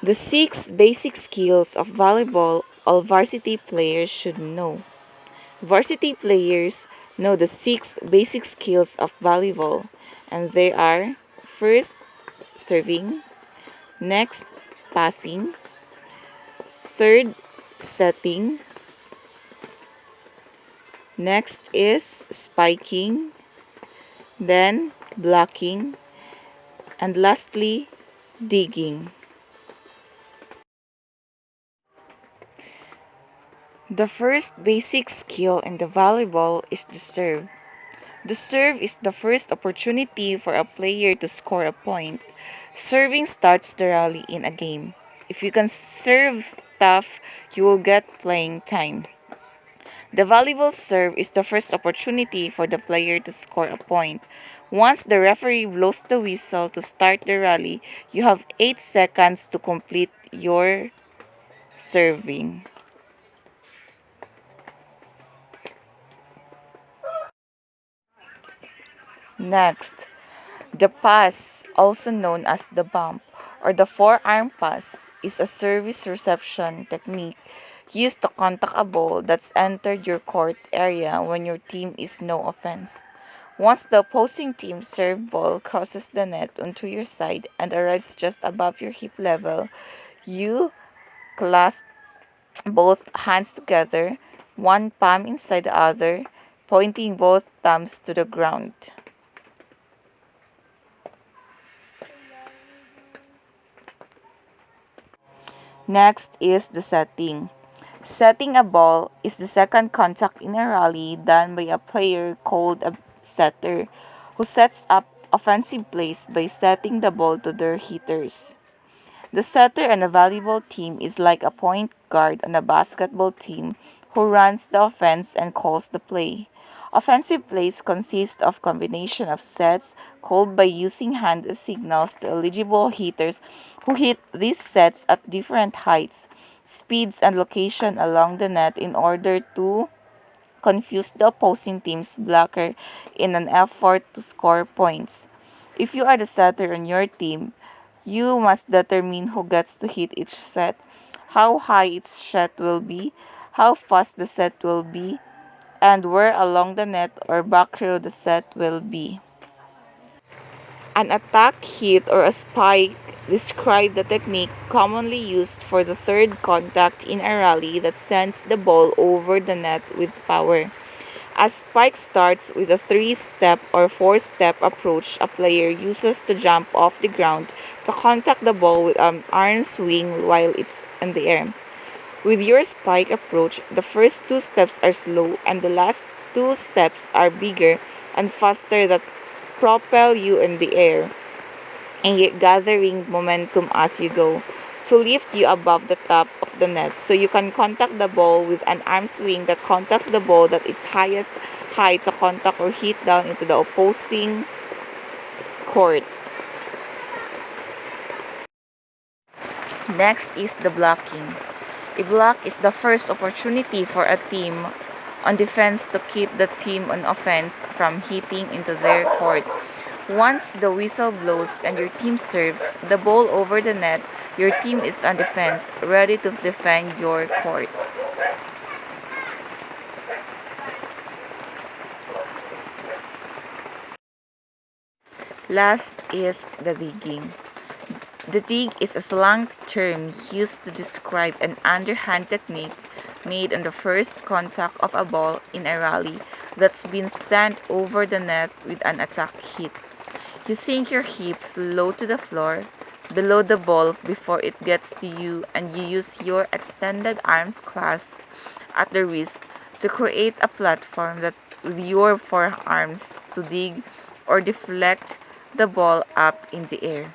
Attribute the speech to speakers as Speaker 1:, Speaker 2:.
Speaker 1: The 6 basic skills of volleyball all varsity players should know. Varsity players know the 6 basic skills of volleyball, and they are: first, serving; next, passing; third, setting; next is spiking; then blocking; and lastly, digging. The first basic skill in the volleyball is the serve. The serve is the first opportunity for a player to score a point. Serving starts the rally in a game. If you can serve tough, you will get playing time. The volleyball serve is the first opportunity for the player to score a point. Once the referee blows the whistle to start the rally, you have 8 seconds to complete your serving. Next, the pass, also known as the bump or the forearm pass, is a service reception technique used to contact a ball that's entered your court area when your team is no offense. Once the opposing team's serve ball crosses the net onto your side and arrives just above your hip level, you clasp both hands together, one palm inside the other, pointing both thumbs to the ground. Next is the setting. Setting a ball is the second contact in a rally done by a player called a setter, who sets up offensive plays by setting the ball to their hitters. The setter on a volleyball team is like a point guard on a basketball team who runs the offense and calls the play. Offensive plays consist of combination of sets called by using hand signals to eligible hitters who hit these sets at different heights, speeds, and location along the net in order to confuse the opposing team's blocker in an effort to score points. If you are the setter on your team, you must determine who gets to hit each set, how high each shot will be, how fast the set will be, and where along the net or back row the set will be. An attack hit or a spike describe the technique commonly used for the third contact in a rally that sends the ball over the net with power. A spike starts with a 3-step or 4-step approach a player uses to jump off the ground to contact the ball with an arm swing while it's in the air. With your spike approach, the first 2 steps are slow and the last 2 steps are bigger and faster that propel you in the air and you're gathering momentum as you go to lift you above the top of the net so you can contact the ball with an arm swing that contacts the ball at its highest height to contact or hit down into the opposing court. Next is the blocking. A block is the first opportunity for a team on defense to keep the team on offense from hitting into their court. Once the whistle blows and your team serves the ball over the net, your team is on defense, ready to defend your court. Last is the digging. The dig is a slang term used to describe an underhand technique made on the first contact of a ball in a rally that's been sent over the net with an attack hit. You sink your hips low to the floor, below the ball before it gets to you, and you use your extended arms clasped at the wrist to create a platform that with your forearms to dig or deflect the ball up in the air.